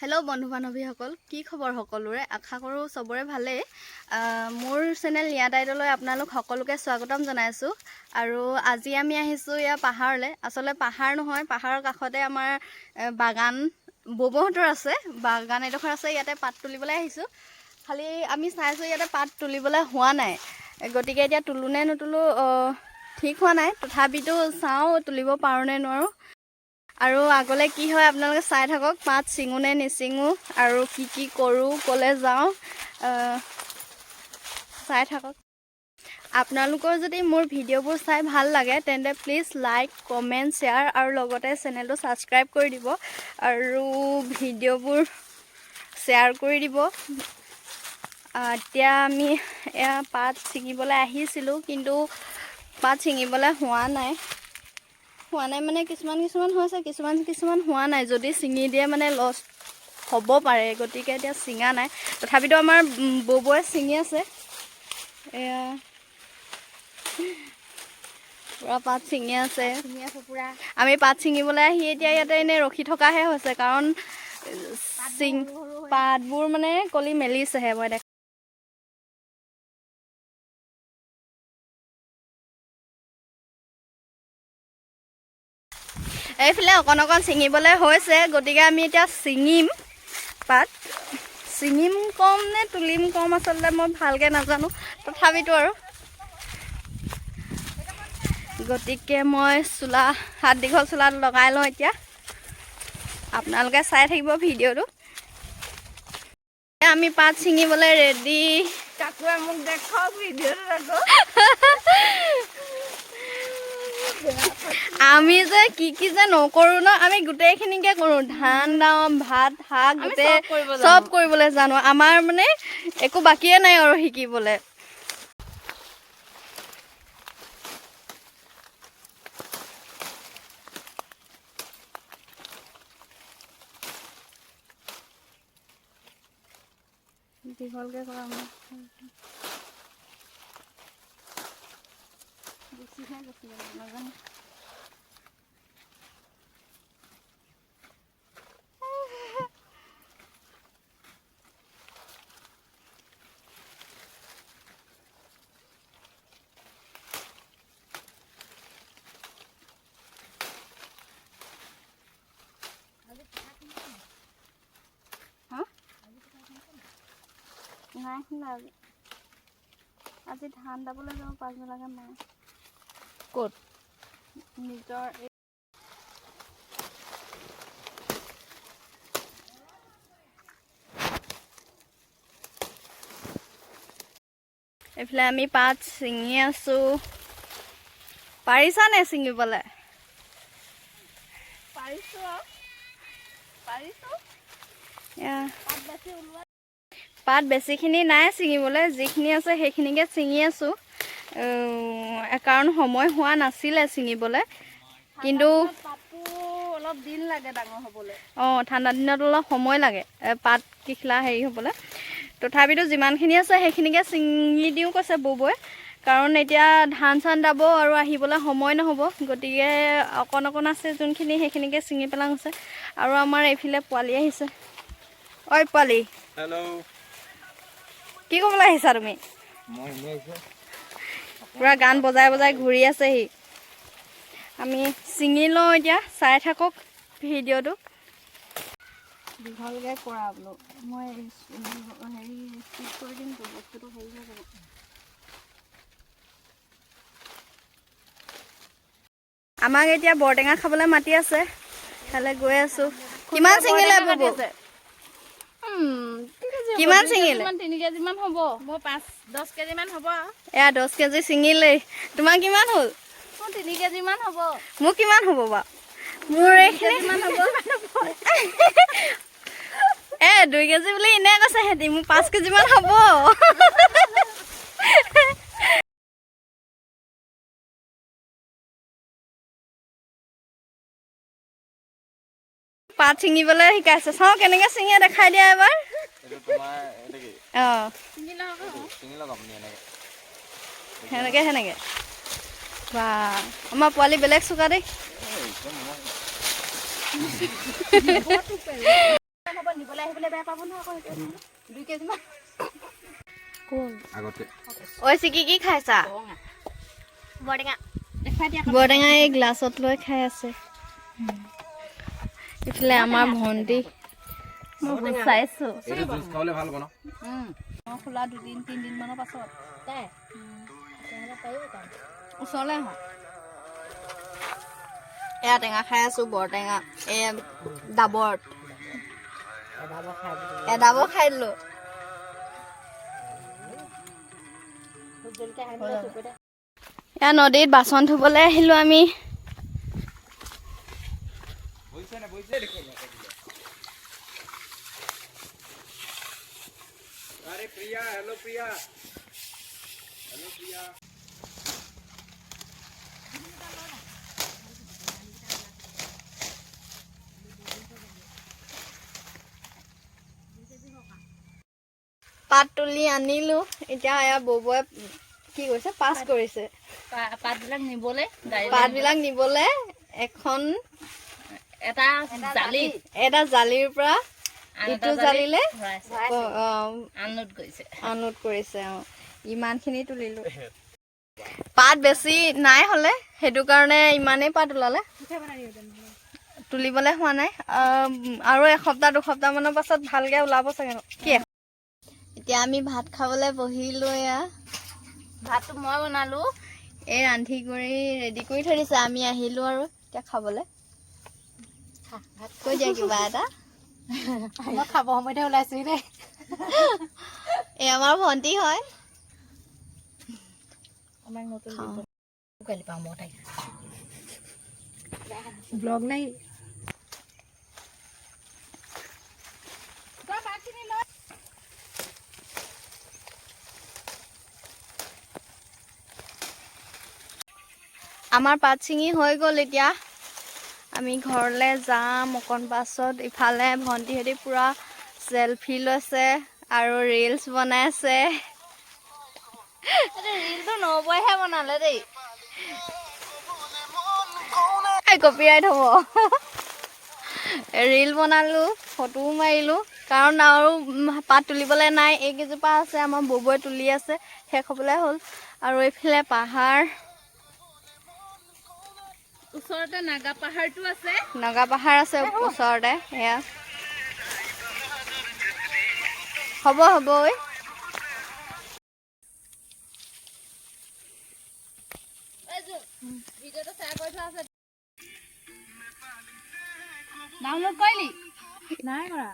Hello' বন্ধু বান্ধৱীসকল, কি খবৰ সকলোৰে? আশা কৰোঁ চবৰে ভালেই। মোৰ চেনেল নিয়াত আইডললৈ আপোনালোক সকলোকে স্বাগতম জনাইছোঁ। আৰু আজি আমি আহিছোঁ ইয়াৰ পাহাৰলৈ। আচলতে পাহাৰ নহয়, পাহাৰৰ কাষতে আমাৰ বাগান ববহঁতৰ আছে, বাগান এডোখৰ আছে। ইয়াতে পাত তুলিবলৈ আহিছোঁ। খালি আমি চাইছোঁ ইয়াতে পাত তুলিবলৈ হোৱা নাই, গতিকে এতিয়া তোলোঁ নে নুতোলোঁ ঠিক হোৱা নাই। তথাপিতো চাওঁ তুলিব পাৰোঁ নে নোৱাৰোঁ। আৰু আগলৈ কি হয় আপোনালোকে চাই থাকক। পাত ছিঙো নে নিছিঙো আৰু কি কৰোঁ, ক'লৈ যাওঁ চাই থাকক। আপোনালোকৰ যদি মোৰ ভিডিঅ'বোৰ চাই ভাল লাগে তেন্তে প্লিজ লাইক, কমেণ্ট, শ্বেয়াৰ আৰু লগতে চেনেলটো ছাবস্ক্ৰাইব কৰি দিব আৰু ভিডিঅ'বোৰ শ্বেয়াৰ কৰি দিব। এতিয়া আমি এয়া পাত ছিঙিবলৈ আহিছিলোঁ, কিন্তু পাত ছিঙিবলৈ হোৱা নাই মানে কিছুমান হৈছে, কিছুমান হোৱা নাই। যদি ছিঙি দিয়ে মানে লছ হ'ব পাৰে, গতিকে এতিয়া ছিঙা নাই। তথাপিতো আমাৰ ববয়ে ছিঙি আছে। এয়া পুৰা পাত ছিঙি আছে পুৰা। আমি পাত ছিঙিবলৈ আহি এতিয়া ইয়াতে এনেই ৰখি থকাহে হৈছে, কাৰণ পাতবোৰ মানে কলি মেলিছেহে। মই দেখা এইফালে অকণ ছিঙিবলৈ হৈছে, গতিকে আমি এতিয়া ছিঙিম। পাত ছিঙিম কম নে তুলিম কম, আচলতে মই ভালকৈ নাজানো। তথাপিতো আৰু গতিকে মই হাত দীঘল চোলাত লগাই লওঁ। এতিয়া আপোনালোকে চাই থাকিব ভিডিঅ'টো। আমি পাত ছিঙিবলৈ ৰেডি। কাকুৱে মোক দেখাওক ভিডিঅ'টো আকৌ। আমি যে কি যে নকৰোঁ ন, আমি গোটেইখিনিকে কৰোঁ। ধান দাওঁ, ভাত শাক গোটেই চব কৰিবলৈ জানো। আমাৰ মানে একো বাকিয়ে নাই আৰু শিকিবলৈ। দীঘলকৈ কৰা বেছিহে বেছি নাজানো। নাই শুনা আজি ধান দাবলৈ যাওঁ পাছবেলাকে মায়ে। ক'ত? নিজৰ এইফালে আমি পাত ছিঙি আছোঁ। পাৰিছা নে ছিঙিবলৈ? পাত বেছিখিনি নাই ছিঙিবলৈ, যিখিনি আছে সেইখিনিকে ছিঙি আছোঁ। কাৰণ সময় হোৱা নাছিলে ছিঙিবলৈ। কিন্তু অলপ দিন লাগে ডাঙৰ হ'বলৈ। ঠাণ্ডা দিনত অলপ সময় লাগে পাত কিখিলা হেৰি হ'বলৈ। তথাপিতো যিমানখিনি আছে সেইখিনিকে ছিঙি দিওঁ কৈছে ববয়ে, কাৰণ এতিয়া ধান চান দাব আৰু আহিবলৈ সময় নহ'ব। গতিকে অকণ আছে যোনখিনি, সেইখিনিকে ছিঙি পেলাং হৈছে। আৰু আমাৰ এইফালে পোৱালি আহিছে। ঐ পোৱালি, হেল্ল', কি ক'বলৈ আহিছা তুমি? পুৰা গান বজাই বজাই ঘূৰি আছেহি। আমি ছিঙি লওঁ এতিয়া, চাই থাকক ভিডিঅ'টো। দীঘলকৈ কৰা বোলো, মই হেৰি স্পীড কৰি দিমতো, বস্তুটো হেৰি হৈ যাব। আমাক এতিয়া বৰটেঙা খাবলৈ মাতি আছে, তালৈ গৈ আছোঁ। কিমান ছিঙিলে ববু? কিমান ছিঙিলে? 3 কেজিমান হ'ব। মোৰ 10 কেজিমান হ'ব। এয়া 10 কেজি ছিঙিলেই। তোমাৰ কিমান হ'ল? মোৰ 3 কেজিমান হ'ব। মোৰ কিমান হ'ব বাৰু? মোৰ এইখিনি হ'ব। 2 কেজি বুলি এনেই কৈছে সিহঁতি, মোৰ 5 কেজিমান হ'ব। পাত ছিঙিবলৈ শিকাইছে, চাওঁ কেনেকৈ ছিঙে দেখাই দিয়া এবাৰ। সেনেকে বা আমাৰ পোৱালি বেলেগ চোকা দেই। নিবলৈ আহিবলৈ বেয়া পাব নহয় আকৌ 2 কেজি মান আগতে ঐ চিকি কি খাইছা বৰটেঙা বৰটেঙা এই গ্লাছত লৈ খাই আছে ইফালে আমাৰ ভণ্টি মই চাইছো এইটো জুচ খাবলে ভাল হ'ব ন মই খোলা 2-3 দিন মানৰ পাছত ওচৰলৈ আহা এয়া টেঙা খাই আছো বৰটেঙা ডাবৰত এডাবৰ খাই দিলো এয়া নদীত বাচন ধুবলৈ আহিলো আমি अरे प्रिया हेलो प्रिया পাত তুলি আনিলো এতিয়া এয়া ববয়ে কি কৰিছে পাছ কৰিছে পাতবিলাক নিবলৈ পাতবিলাক নিবলৈ এখন এটা জালিৰ পৰা ইটো জালিলে আনলোড কৰিছে আনলোড কৰিছে ইমানখিনি তুলিলো পাত বেছি নাই হলে সেইটো কাৰণে ইমানেই পাত ওলালে তুলিবলৈ হোৱা নাই আৰু এসপ্তাহ 2 সপ্তাহ মানৰ পাছত ভালকে ওলাব চাগে কি এতিয়া আমি ভাত খাবলৈ বহিলো এয়া ভাতটো মই বনালো এই ৰান্ধি কৰি ৰেডি কৰি থৈ দিছে আমি আহিলো আৰু এতিয়া খাবলৈ কৈ দিয়া কিবা এটা মই খাব সময়তে ওলাইছো দেই এই আমাৰ ভণ্টি হয় আমাক নতুন কালি পাম মই তাই ব্লগ নাই আমাৰ পাত ছিঙি হৈ গ'ল এতিয়া আমি ঘৰলৈ যাম অকণ পাছত ইফালে ভণ্টিহঁতে পুৰা চেলফি লৈছে আৰু ৰিলছ বনাই আছে ৰিলটো নবৈহে বনালে দেই কপিৰাইট হ'ব ৰিল বনালো ফটোও মাৰিলো কাৰণ আৰু পাত তুলিবলৈ নাই এইকেইজোপা আছে আমাৰ ববয়ে তুলি আছে শেষ হ'বলৈ হ'ল আৰু এইফালে পাহাৰ ওচৰতে নাগা পাহাৰটো আছে ওচৰতে এয়া হ'ব ঐ ভিডিঅ'টো শ্বেয়াৰ কৰি থোৱা আছে ডাউনলোড কৰিলি নাই কৰা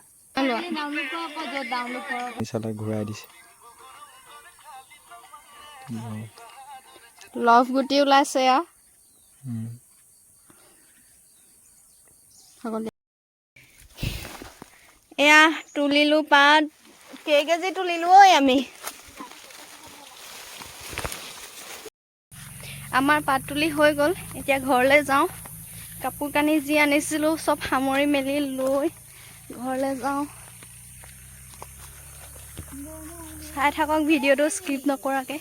ডাউনলোড কৰ আকৌ য'ত ডাউনলোড কৰ নিচালে ঘূৰাই দিছে লভ গুটি ওলাইছে এয়া তুলিলো পাত কেজি তুলিলো ঐ আমি আমাৰ পাত তুলি হৈ গ'ল এতিয়া ঘৰলৈ যাওঁ কাপোৰ কানি যি আনিছিলোঁ চব সামৰি মেলি লৈ ঘৰলৈ যাওঁ চাই থাকক ভিডিঅ'টো স্কিপ নকৰাকৈ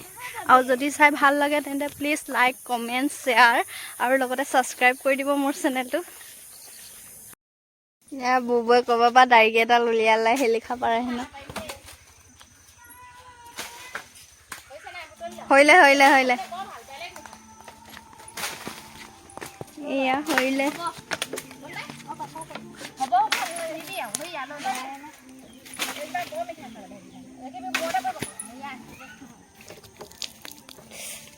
আৰু যদি চাই ভাল লাগে তেন্তে প্লিজ লাইক কমেণ্ট শ্বেয়াৰ আৰু লগতে ছাবস্ক্ৰাইব কৰি দিব মোৰ চেনেলটো এয়া ববয়ে ক'ৰবাৰ পৰা দাড়ি এডাল উলিয়ালে হেলিখা পাৰে হেনো হইলে এয়া হইলে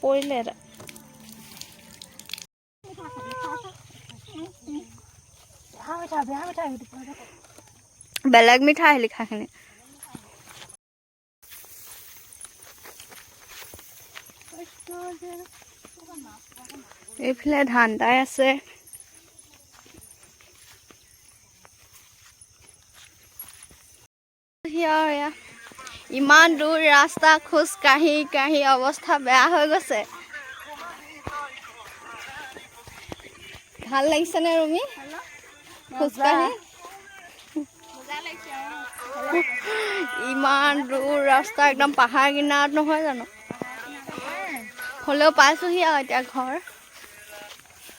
পৰিলে এটা বেলেগ মিঠা হেলিখাখিনি এইফালে ধান দাই আছে ইমান দূৰ ৰাস্তা খোজ কাঢ়ি অৱস্থা বেয়া হৈ গৈছে ভাল লাগিছে নে ৰুমি খোজ কাঢ়ি ইমান দূৰ ৰাস্তা একদম পাহাৰ কিনাৰত নহয় জানো হ'লেও পাইছোহি আৰু এতিয়া ঘৰ